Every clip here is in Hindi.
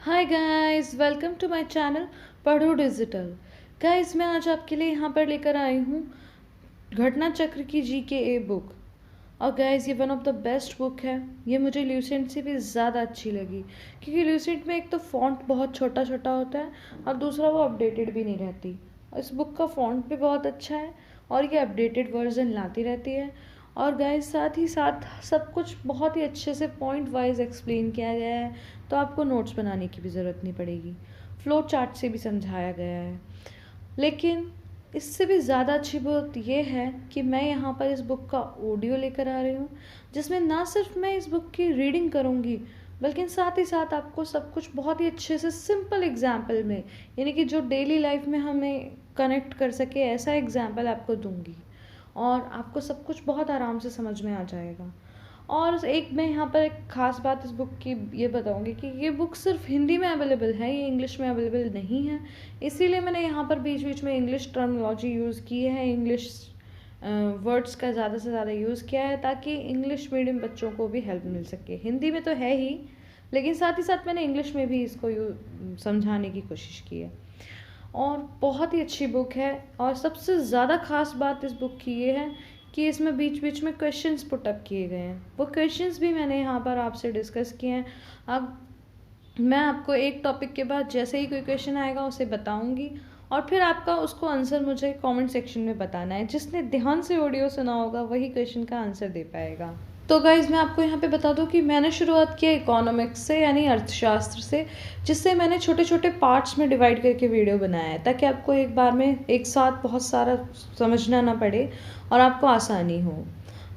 Hi guys, welcome to my channel Padho Digital. Guys, मैं आज आपके लिए यहाँ पर लेकर आई हूँ घटना चक्र की GKA बुक। और गाइस, ये one of the best book है। ये मुझे ल्यूसेंट से भी ज़्यादा अच्छी लगी, क्योंकि ल्यूसेंट में एक तो फ़ॉन्ट बहुत छोटा छोटा होता है और दूसरा वो अपडेटेड भी नहीं रहती। और इस बुक का फ़ॉन्ट भी बहुत अच्छा है और ये अपडेटेड वर्जन लाती रहती है। और गाइस, साथ ही साथ सब कुछ बहुत ही अच्छे से पॉइंट वाइज एक्सप्लेन किया गया है, तो आपको नोट्स बनाने की भी ज़रूरत नहीं पड़ेगी। फ्लो चार्ट से भी समझाया गया है। लेकिन इससे भी ज़्यादा अच्छी बात ये है कि मैं यहाँ पर इस बुक का ऑडियो लेकर आ रही हूँ, जिसमें ना सिर्फ मैं इस बुक की रीडिंग करूँगी, बल्कि साथ ही साथ आपको सब कुछ बहुत ही अच्छे से सिंपल एग्जाम्पल में, यानी कि जो डेली लाइफ में हमें कनेक्ट कर सके, ऐसा एग्जाम्पल आपको दूंगी और आपको सब कुछ बहुत आराम से समझ में आ जाएगा। और एक मैं यहाँ पर एक ख़ास बात इस बुक की ये बताऊँगी कि ये बुक सिर्फ हिंदी में अवेलेबल है, ये इंग्लिश में अवेलेबल नहीं है। इसीलिए मैंने यहाँ पर बीच बीच में इंग्लिश टर्मिनोलॉजी यूज़ की है, इंग्लिश वर्ड्स का ज़्यादा से ज़्यादा यूज़ किया है, ताकि इंग्लिश मीडियम बच्चों को भी हेल्प मिल सके। हिंदी में तो है ही, लेकिन साथ ही साथ मैंने इंग्लिश में भी इसको समझाने की कोशिश की है। और बहुत ही अच्छी बुक है। और सबसे ज़्यादा ख़ास बात इस बुक की ये है कि इसमें बीच बीच में क्वेश्चंस पुट अप किए गए हैं। वो क्वेश्चंस भी मैंने यहाँ पर आपसे डिस्कस किए हैं। अब मैं आपको एक टॉपिक के बाद जैसे ही कोई क्वेश्चन आएगा उसे बताऊंगी, और फिर आपका उसको आंसर मुझे कमेंट सेक्शन में बताना है। जिसने ध्यान से ऑडियो सुना होगा वही क्वेश्चन का आंसर दे पाएगा। तो गाइज, मैं आपको यहाँ पे बता दूँ कि मैंने शुरुआत किया इकोनॉमिक्स से, यानी अर्थशास्त्र से, जिससे मैंने छोटे छोटे पार्ट्स में डिवाइड करके वीडियो बनाया है, ताकि आपको एक बार में एक साथ बहुत सारा समझना ना पड़े और आपको आसानी हो।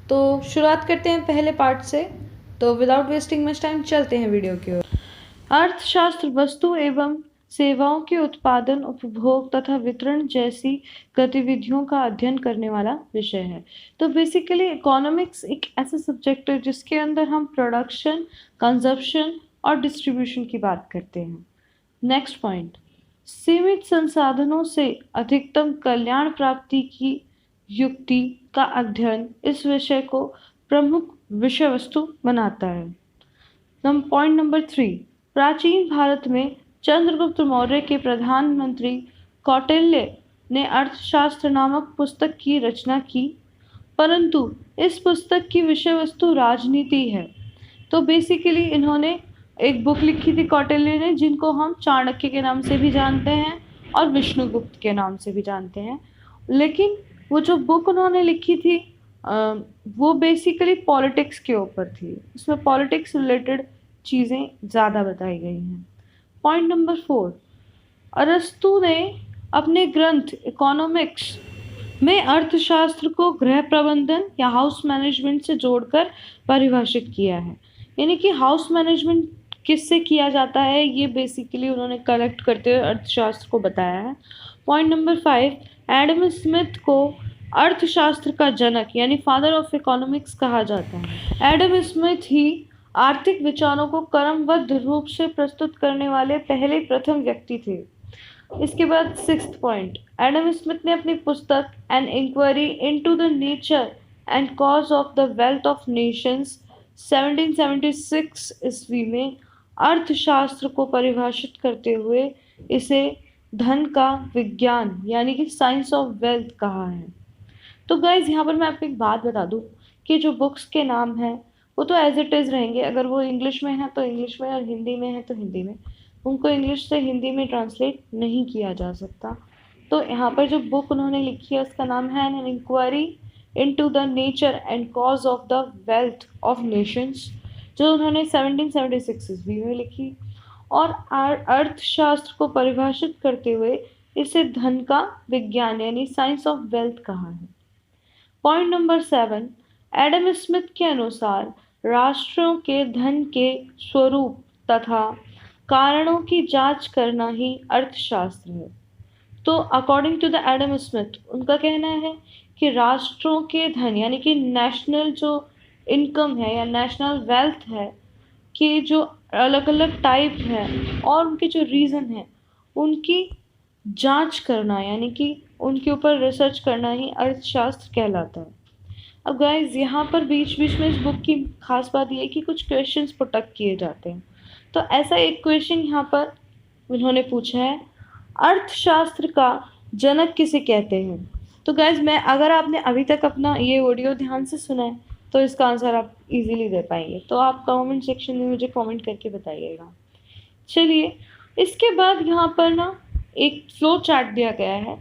तो शुरुआत करते हैं पहले पार्ट से। तो विदाउट वेस्टिंग मच टाइम चलते हैं वीडियो की ओर। अर्थशास्त्र वस्तु एवं सेवाओं के उत्पादन, उपभोग तथा वितरण जैसी गतिविधियों का अध्ययन करने वाला विषय है। तो बेसिकली इकोनॉमिक्स एक ऐसा सब्जेक्ट है जिसके अंदर हम प्रोडक्शन, कंजप्शन और डिस्ट्रीब्यूशन की बात करते हैं। नेक्स्ट पॉइंट, सीमित संसाधनों से अधिकतम कल्याण प्राप्ति की युक्ति का अध्ययन इस विषय को प्रमुख विषय वस्तु बनाता है। पॉइंट नंबर 3, प्राचीन भारत में चंद्रगुप्त मौर्य के प्रधानमंत्री कौटिल्य ने अर्थशास्त्र नामक पुस्तक की रचना की, परंतु इस पुस्तक की विषय वस्तु राजनीति है। तो बेसिकली इन्होंने एक बुक लिखी थी कौटिल्य ने, जिनको हम चाणक्य के नाम से भी जानते हैं और विष्णुगुप्त के नाम से भी जानते हैं। लेकिन वो जो बुक उन्होंने लिखी थी वो बेसिकली पॉलिटिक्स के ऊपर थी। उसमें पॉलिटिक्स रिलेटेड चीज़ें ज़्यादा बताई गई हैं। पॉइंट नंबर 4, अरस्तु ने अपने ग्रंथ इकोनॉमिक्स में अर्थशास्त्र को गृह प्रबंधन या हाउस मैनेजमेंट से जोड़कर परिभाषित किया है। यानी कि हाउस मैनेजमेंट किससे किया जाता है, ये बेसिकली उन्होंने कलेक्ट करते हुए अर्थशास्त्र को बताया है। पॉइंट नंबर 5, एडम स्मिथ को अर्थशास्त्र का जनक यानी फादर ऑफ इकोनॉमिक्स कहा जाता है। एडम स्मिथ ही आर्थिक विचारों को क्रमबद्ध रूप से प्रस्तुत करने वाले पहले प्रथम व्यक्ति थे। इसके बाद 6th पॉइंट, एडम स्मिथ ने अपनी पुस्तक an inquiry into the nature and cause of the wealth of nations 1776 ईस्वी में अर्थशास्त्र को परिभाषित करते हुए इसे धन का विज्ञान यानी कि साइंस ऑफ वेल्थ कहा है। तो गाइज, यहाँ पर मैं आपको एक बात बता दूँ कि जो बुक्स के नाम हैं वो तो एज इट इज़ रहेंगे। अगर वो इंग्लिश में है तो इंग्लिश में, और हिंदी में है तो हिंदी में। उनको इंग्लिश से हिंदी में ट्रांसलेट नहीं किया जा सकता। तो यहाँ पर जो बुक उन्होंने लिखी है उसका नाम है an inquiry into the nature and cause of the wealth of nations, जो उन्होंने 1776 ईस्वी में लिखी। और अर्थशास्त्र को परिभाषित करते हुए इसे धन का विज्ञान यानी साइंस ऑफ वेल्थ कहा है। पॉइंट नंबर 7, एडम स्मिथ के अनुसार राष्ट्रों के धन के स्वरूप तथा कारणों की जांच करना ही अर्थशास्त्र है। तो according to the Adam Smith, उनका कहना है कि राष्ट्रों के धन यानी कि नेशनल जो इनकम है या नेशनल वेल्थ है कि जो अलग अलग टाइप है और उनके जो रीज़न है उनकी जांच करना यानी कि उनके ऊपर रिसर्च करना ही अर्थशास्त्र कहलाता है। अब गाइज, यहाँ पर बीच बीच में इस बुक की खास बात ये है कि कुछ क्वेश्चंस पुट अप किए जाते हैं। तो ऐसा एक क्वेश्चन यहाँ पर उन्होंने पूछा है, अर्थशास्त्र का जनक किसे कहते हैं। तो गाइज मैं अगर आपने अभी तक अपना ये ऑडियो ध्यान से सुना है तो इसका आंसर आप इजीली दे पाएंगे। तो आप कमेंट सेक्शन में मुझे कमेंट करके बताइएगा। चलिए, इसके बाद यहाँ पर ना एक फ्लो चार्ट दिया गया है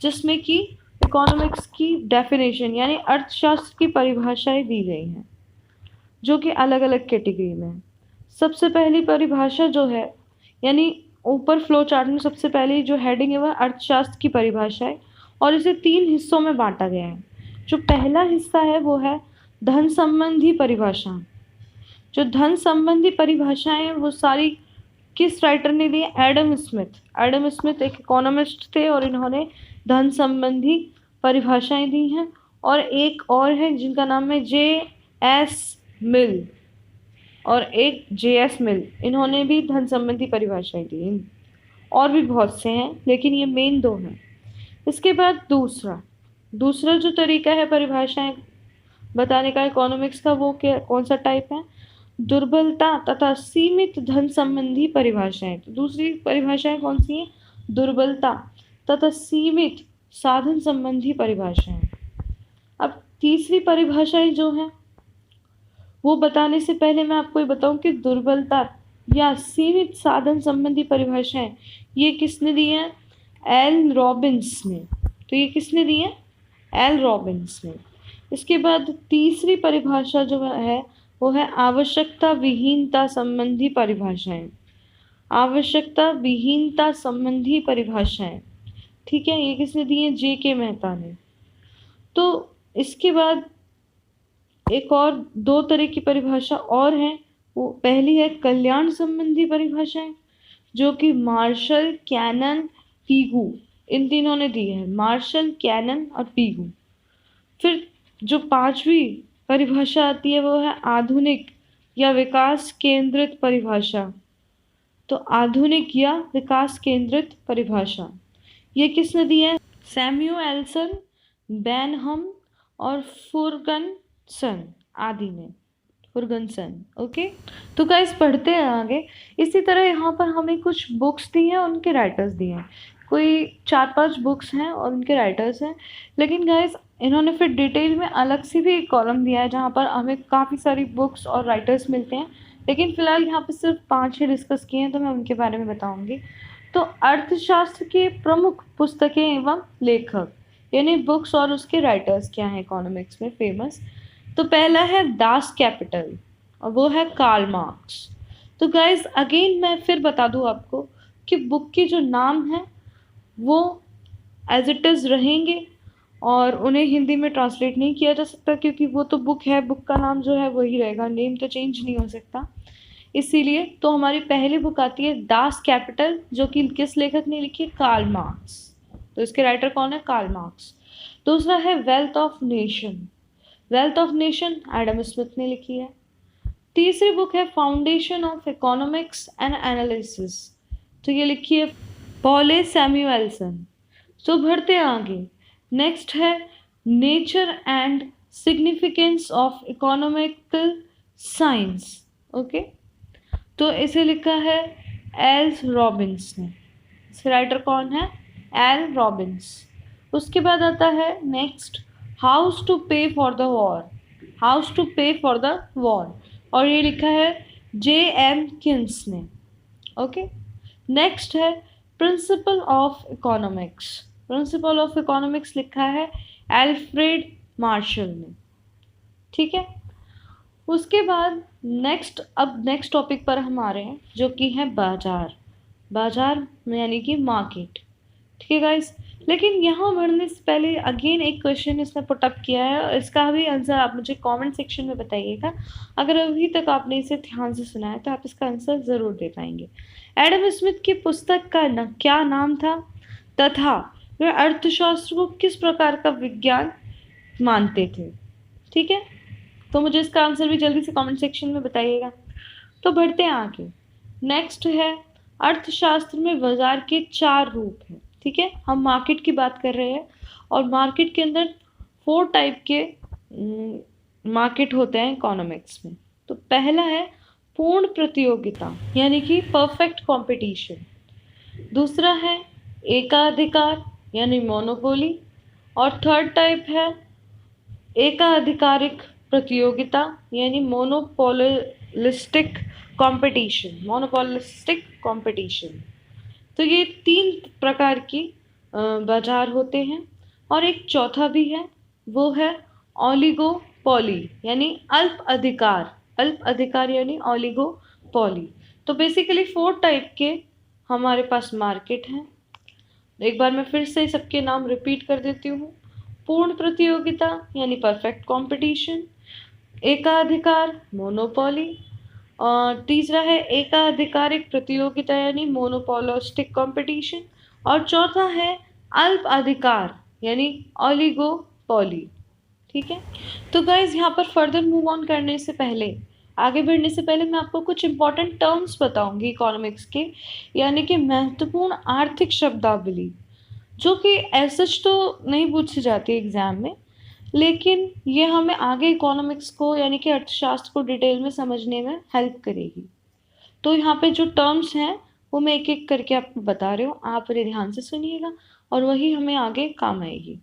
जिसमें कि इकोनॉमिक्स की डेफिनेशन यानी अर्थशास्त्र की परिभाषाएं दी गई हैं जो कि अलग अलग कैटेगरी में है। सबसे पहली परिभाषा जो है, यानी ऊपर फ्लो चार्ट में सबसे पहली जो हेडिंग है वह अर्थशास्त्र की परिभाषा है और इसे 3 हिस्सों में बांटा गया है। जो पहला हिस्सा है वो है धन संबंधी परिभाषा। जो धन संबंधी परिभाषाएं हैं वो सारी किस राइटर ने दी? Adam Smith. एडम स्मिथ एक इकोनॉमिस्ट थे और इन्होंने धन संबंधी परिभाषाएं दी हैं। और एक और है जिनका नाम है J.S. मिल और एक J.S. मिल, इन्होंने भी धन संबंधी परिभाषाएं दी। और भी बहुत से हैं लेकिन ये मेन 2 हैं। इसके बाद दूसरा जो तरीका है परिभाषाएं बताने का इकोनॉमिक्स का, वो क्या कौन सा टाइप है? दुर्बलता तथा सीमित धन संबंधी परिभाषाएं। तो दूसरी परिभाषाएं कौन सी है? दुर्बलता तथा सीमित साधन संबंधी परिभाषाएं। अब तीसरी परिभाषाएं जो है वो बताने से पहले मैं आपको ये बताऊं कि दुर्बलता या सीमित साधन संबंधी परिभाषाएं ये किसने दी है? एल रॉबिन्स ने। तो ये किसने दी है? एल रॉबिन्स ने। इसके बाद तीसरी परिभाषा जो है वो है आवश्यकता विहीनता संबंधी परिभाषाएं। आवश्यकता विहीनता संबंधी परिभाषाएं, ठीक है, ये किसने दी है? J.K. मेहता ने। तो इसके बाद एक और 2 तरह की परिभाषा और हैं। वो पहली है कल्याण संबंधी परिभाषाएं जो कि मार्शल, कैनन, पीगू, इन तीनों ने दी है। मार्शल, कैनन और पीगू। फिर जो 5वीं परिभाषा आती है वो है आधुनिक या विकास केंद्रित परिभाषा। तो आधुनिक या विकास केंद्रित परिभाषा ये किसने दी है? सैमुएल्सन, बेनहम और फुर्गनसन आदि ने। फुर्गनसन, ओके। तो गाइस पढ़ते हैं आगे। इसी तरह यहाँ पर हमें कुछ बुक्स दी हैं, उनके राइटर्स दिए हैं। कोई 4-5 बुक्स हैं और उनके राइटर्स हैं। लेकिन गाइस इन्होंने फिर डिटेल में अलग से भी एक कॉलम दिया है जहाँ पर हमें काफ़ी सारी बुक्स और राइटर्स मिलते हैं। लेकिन फ़िलहाल यहाँ पर सिर्फ 5 ही डिस्कस किए हैं तो मैं उनके बारे में बताऊँगी। तो अर्थशास्त्र के प्रमुख पुस्तकें एवं लेखक यानी बुक्स और उसके राइटर्स क्या हैं इकोनॉमिक्स में फेमस। तो पहला है दास कैपिटल और वो है कार्ल मार्क्स। तो गाइस अगेन मैं फिर बता दूं आपको कि बुक के जो नाम हैं वो एज इट इज़ रहेंगे और उन्हें हिंदी में ट्रांसलेट नहीं किया जा सकता क्योंकि वो तो बुक है, बुक का नाम जो है वही रहेगा, नेम तो चेंज नहीं हो सकता। इसीलिए तो हमारी पहली बुक आती है दास कैपिटल जो कि किस लेखक ने लिखी है? Karl Marx. तो इसके राइटर कौन है? Karl Marx. दूसरा है wealth of nation. Wealth of nation Adam Smith ने लिखी है। तीसरी बुक है foundation of economics and analysis. तो ये लिखी है पॉले सैमुएल्सन। तो बढ़ते हैं आगे। नेक्स्ट है nature and significance of economical science. Okay, तो इसे लिखा है एल रॉबिन्स ने। इसके राइटर कौन है? L Robbins. उसके बाद आता है next how to pay for the war. How to pay for the war और ये लिखा है J.M. किन्स ने। ओके, नेक्स्ट है principle of economics. Principle of economics लिखा है एल्फ्रेड मार्शल ने। ठीक है, उसके बाद नेक्स्ट टॉपिक पर हम आ रहे हैं जो कि है बाजार यानी कि मार्केट। ठीक है गाइस, लेकिन यहाँ बढ़ने से पहले अगेन एक क्वेश्चन इसमें पुटअप किया है और इसका भी आंसर आप मुझे कमेंट सेक्शन में बताइएगा। अगर अभी तक आपने इसे ध्यान से सुना है तो आप इसका आंसर ज़रूर दे पाएंगे। एडम स्मिथ की पुस्तक का क्या नाम था तथा वे अर्थशास्त्र को किस प्रकार का विज्ञान मानते थे? ठीक है, तो मुझे इसका आंसर भी जल्दी से कमेंट सेक्शन में बताइएगा। तो बढ़ते हैं आगे। नेक्स्ट है अर्थशास्त्र में बाजार के 4 रूप हैं। ठीक है, हम मार्केट की बात कर रहे हैं और मार्केट के अंदर 4 टाइप के मार्केट होते हैं इकोनॉमिक्स में। तो पहला है पूर्ण प्रतियोगिता यानी कि परफेक्ट कंपटीशन। दूसरा है एकाधिकार यानी मोनोपोली। और थर्ड टाइप है एकाधिकारिक प्रतियोगिता यानी मोनोपोलिस्टिक कंपटीशन। तो ये तीन प्रकार की बाजार होते हैं। और एक चौथा भी है, वो है ओलिगोपोली यानी अल्प अधिकार यानी ओलिगोपोली। तो बेसिकली 4 टाइप के हमारे पास मार्केट हैं। एक बार मैं फिर से सबके नाम रिपीट कर देती हूँ। पूर्ण प्रतियोगिता यानी परफेक्ट कंपटीशन, एकाधिकार मोनोपोली, और तीसरा है एकाधिकारिक प्रतियोगिता यानी मोनोपोलिस्टिक कंपटीशन, और चौथा है अल्प अधिकार यानी ओलिगोपोली। ठीक है। तो गाइज यहाँ पर फर्दर मूव ऑन करने से पहले, आगे बढ़ने से पहले मैं आपको कुछ इंपॉर्टेंट टर्म्स बताऊंगी इकोनॉमिक्स के, यानी कि महत्वपूर्ण आर्थिक शब्दावली, जो कि ऐसच तो नहीं पूछी जाती एग्जाम में, लेकिन ये हमें आगे इकोनॉमिक्स को यानी कि अर्थशास्त्र को डिटेल में समझने में हेल्प करेगी। तो यहाँ पे जो टर्म्स हैं वो मैं एक एक करके आपको बता रही हूँ, आप इन्हें ध्यान से सुनिएगा और वही हमें आगे काम आएगी।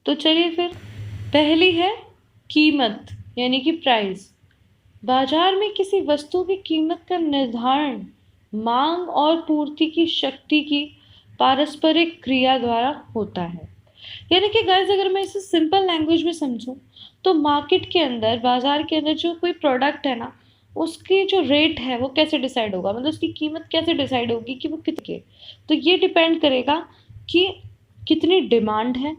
तो चलिए फिर, पहली है कीमत यानी कि प्राइस। बाजार में किसी वस्तु की कीमत का निर्धारण मांग और पूर्ति की शक्ति की पारस्परिक क्रिया द्वारा होता है। यानी कि गाइस अगर मैं इसे सिंपल लैंग्वेज में समझूं तो मार्केट के अंदर, बाजार के अंदर जो कोई प्रोडक्ट है ना, उसकी जो रेट है वो कैसे डिसाइड होगा, मतलब उसकी कीमत कैसे डिसाइड होगी कि वो कितने, तो ये डिपेंड करेगा कि कितनी डिमांड है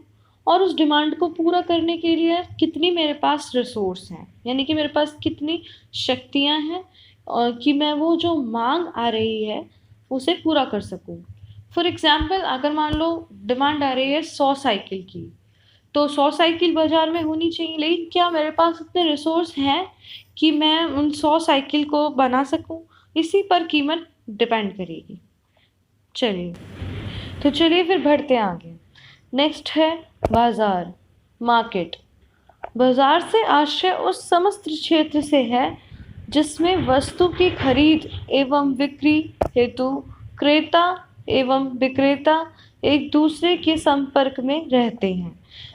और उस डिमांड को पूरा करने के लिए कितनी मेरे पास रिसोर्स हैं, यानी कि मेरे पास कितनी शक्तियां हैं और कि मैं वो जो मांग आ रही है उसे पूरा कर सकूं। फॉर एग्जाम्पल, अगर मान लो डिमांड आ रही है 100 साइकिल की, तो 100 साइकिल बाजार में होनी चाहिए, लेकिन क्या मेरे पास इतने रिसोर्स हैं कि मैं उन 100 साइकिल को बना सकूं? इसी पर कीमत डिपेंड करेगी। चलिए, तो चलिए फिर बढ़ते हैं आगे। नेक्स्ट है बाजार, मार्केट। बाजार से आशय उस समस्त क्षेत्र से है जिसमें वस्तु की खरीद एवं बिक्री हेतु क्रेता एवं विक्रेता एक दूसरे के संपर्क में रहते हैं।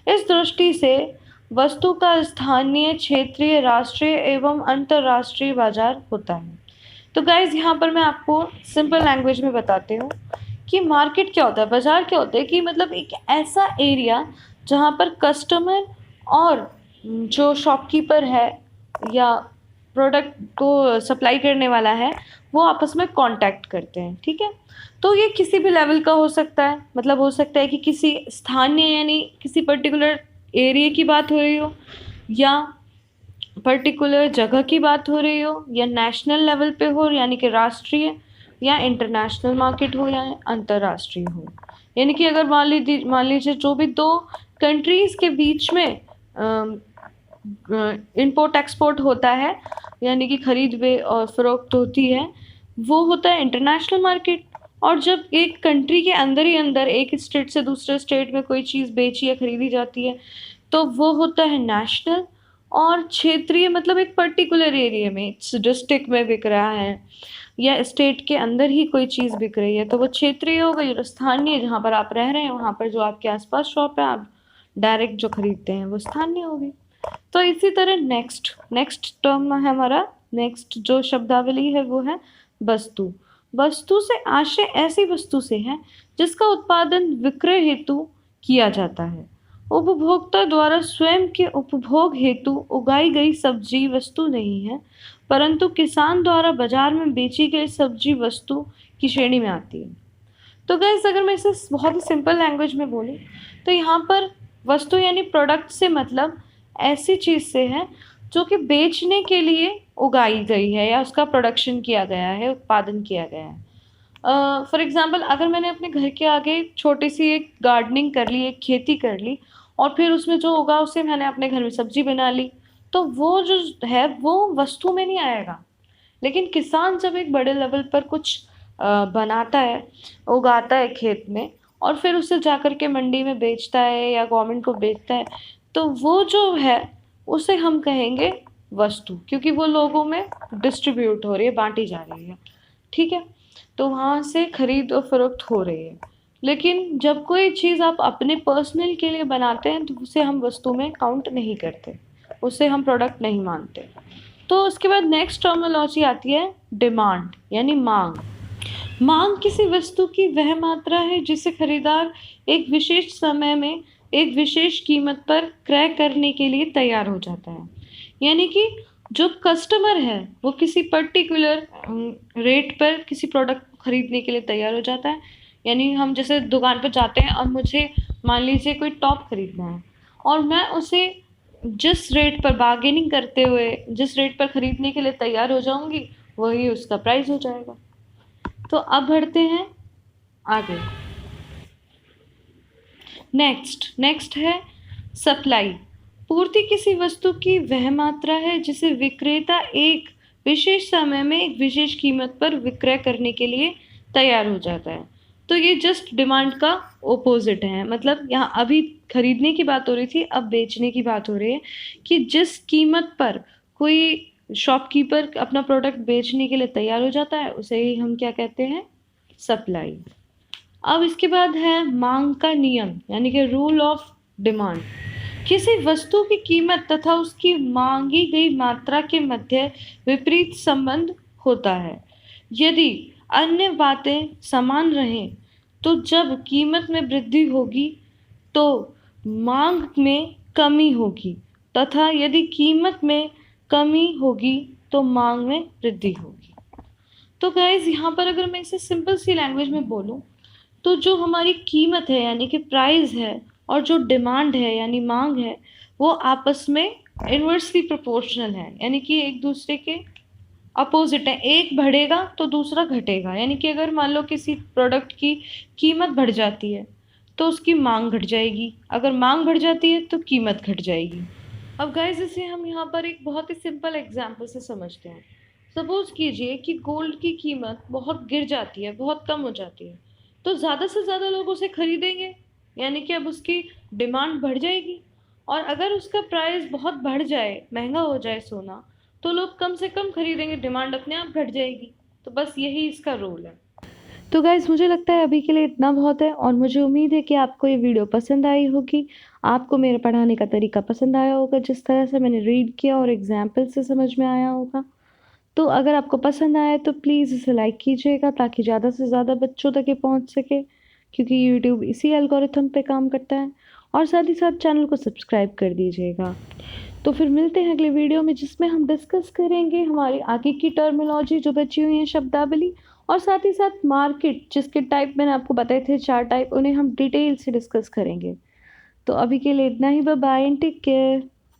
इस दृष्टि से वस्तु का स्थानीय, क्षेत्रीय, राष्ट्रीय एवं अंतर्राष्ट्रीय बाजार होता है। तो गाइज यहाँ पर मैं आपको सिंपल लैंग्वेज में बताती हूँ कि मार्केट क्या होता है, बाजार क्या होता है, कि मतलब एक ऐसा एरिया जहाँ पर कस्टमर और जो शॉपकीपर है या प्रोडक्ट को सप्लाई करने वाला है वो आपस में कांटेक्ट करते हैं। ठीक है। तो ये किसी भी लेवल का हो सकता है, मतलब हो सकता है कि किसी स्थानीय यानी किसी पर्टिकुलर एरिया की बात हो रही हो, या पर्टिकुलर जगह की बात हो रही हो, या नेशनल लेवल पे हो यानी कि राष्ट्रीय, या इंटरनेशनल मार्केट हो या अंतर्राष्ट्रीय हो। यानी कि अगर मान लीजिए जो भी दो कंट्रीज़ के बीच में इंपोर्ट एक्सपोर्ट होता है, यानी कि खरीद वे और फरोख्त होती है, वो होता है इंटरनेशनल मार्केट। और जब एक कंट्री के अंदर ही अंदर एक स्टेट से दूसरे स्टेट में कोई चीज़ बेची या खरीदी जाती है तो वो होता है नेशनल। और क्षेत्रीय मतलब एक पर्टिकुलर एरिया में, डिस्ट्रिक्ट में बिक रहा है या स्टेट के अंदर ही कोई चीज़ बिक रही है तो वो क्षेत्रीय हो गई। और स्थानीय, जहाँ पर आप रह रहे हैं वहाँ पर जो आपके आसपास शॉप है आप डायरेक्ट जो खरीदते हैं वो स्थानीय होगी। तो इसी तरह नेक्स्ट टर्म है हमारा, नेक्स्ट जो शब्दावली है वो है वस्तु। वस्तु से आशय ऐसी वस्तु से है जिसका उत्पादन विक्रय हेतु किया जाता है। उपभोक्ता द्वारा स्वयं के उपभोग हेतु उगाई गई सब्जी वस्तु नहीं है, परंतु किसान द्वारा बाजार में बेची गई सब्जी वस्तु की श्रेणी में आती है। तो गाइस अगर मैं इसे बहुत ही सिंपल लैंग्वेज में बोलूँ तो यहाँ पर वस्तु यानी प्रोडक्ट से मतलब ऐसी चीज़ से है जो कि बेचने के लिए उगाई गई है या उसका प्रोडक्शन किया गया है, उत्पादन किया गया है। फॉर एग्ज़ाम्पल, अगर मैंने अपने घर के आगे छोटी सी एक गार्डनिंग कर ली, एक खेती कर ली और फिर उसमें जो उगा उसे मैंने अपने घर में सब्जी बना ली, तो वो जो है वो वस्तु में नहीं आएगा। लेकिन किसान जब एक बड़े लेवल पर कुछ बनाता है, उगाता है खेत में और फिर उसे जाकर के मंडी में बेचता है या गवर्नमेंट को बेचता है, तो वो जो है उसे हम कहेंगे वस्तु, क्योंकि वो लोगों में डिस्ट्रीब्यूट हो रही है, बांटी जा रही है, ठीक है। तो वहाँ से खरीद और फरोख्त हो रही है। लेकिन जब कोई चीज़ आप अपने पर्सनल के लिए बनाते हैं तो उसे हम वस्तु में काउंट नहीं करते, उसे हम प्रोडक्ट नहीं मानते। तो उसके बाद नेक्स्ट टर्मिनोलॉजी आती है डिमांड, यानी मांग। मांग किसी वस्तु की वह मात्रा है जिसे खरीदार एक विशेष समय में एक विशेष कीमत पर क्रय करने के लिए तैयार हो जाता है। यानी कि जो कस्टमर है वो किसी पर्टिकुलर रेट पर किसी प्रोडक्ट को खरीदने के लिए तैयार हो जाता है। यानी हम जैसे दुकान पर जाते हैं और मुझे मान लीजिए कोई टॉप खरीदना है और मैं उसे जिस रेट पर बार्गेनिंग करते हुए जिस रेट पर खरीदने के लिए तैयार हो जाऊंगी वही उसका प्राइस हो जाएगा। तो अब बढ़ते हैं आगे। नेक्स्ट है सप्लाई। पूर्ति किसी वस्तु की वह मात्रा है जिसे विक्रेता एक विशेष समय में एक विशेष कीमत पर विक्रय करने के लिए तैयार हो जाता है। तो ये जस्ट डिमांड का ओपोजिट है, मतलब यहाँ अभी खरीदने की बात हो रही थी, अब बेचने की बात हो रही है कि जिस कीमत पर कोई शॉपकीपर अपना प्रोडक्ट बेचने के लिए तैयार हो जाता है उसे ही हम क्या कहते हैं, सप्लाई। अब इसके बाद है मांग का नियम, यानी कि रूल ऑफ डिमांड। किसी वस्तु की कीमत तथा उसकी मांगी गई मात्रा के मध्य विपरीत संबंध होता है। यदि अन्य बातें समान रहें तो जब कीमत में वृद्धि होगी तो मांग में कमी होगी, तथा यदि कीमत में कमी होगी तो मांग में वृद्धि होगी। तो गाइज यहाँ पर अगर मैं इसे सिंपल सी लैंग्वेज में बोलूँ तो जो हमारी कीमत है यानी कि प्राइस है और जो डिमांड है यानी मांग है वो आपस में इन्वर्सली प्रोपोर्शनल है, यानी कि एक दूसरे के अपोजिट है। एक बढ़ेगा तो दूसरा घटेगा, यानी कि अगर मान लो किसी प्रोडक्ट की कीमत बढ़ जाती है तो उसकी मांग घट जाएगी, अगर मांग बढ़ जाती है तो कीमत घट जाएगी। अब गाइस इसे हम यहाँ पर एक बहुत ही सिंपल एग्जांपल से समझते हैं। सपोज कीजिए कि गोल्ड की कीमत बहुत गिर जाती है, बहुत कम हो जाती है, तो ज़्यादा से ज़्यादा लोग उसे खरीदेंगे, यानी कि अब उसकी डिमांड बढ़ जाएगी। और अगर उसका प्राइस बहुत बढ़ जाए, महंगा हो जाए सोना, तो लोग कम से कम खरीदेंगे, डिमांड अपने आप घट जाएगी। तो बस यही इसका रोल है। तो गाइज़ मुझे लगता है अभी के लिए इतना बहुत है और मुझे उम्मीद है कि आपको ये वीडियो पसंद आई होगी, आपको मेरे पढ़ाने का तरीका पसंद आया होगा, जिस तरह से मैंने रीड किया और एग्जाम्पल से समझ में आया होगा। तो अगर आपको पसंद आया तो प्लीज़ इसे लाइक कीजिएगा ताकि ज़्यादा से ज़्यादा बच्चों तक ये पहुँच सके, क्योंकि यूट्यूब इसी एल्गोरिथम पे काम करता है। और साथ ही साथ चैनल को सब्सक्राइब कर दीजिएगा। तो फिर मिलते हैं अगले वीडियो में जिसमें हम डिस्कस करेंगे हमारी आगे की टर्मिनोलॉजी जो बची हुई है, शब्दावली, और साथ ही साथ मार्केट जिसके टाइप मैंने आपको बताए थे 4 टाइप, उन्हें हम डिटेल से डिस्कस करेंगे। तो अभी के लिए इतना ही, bye bye and take care.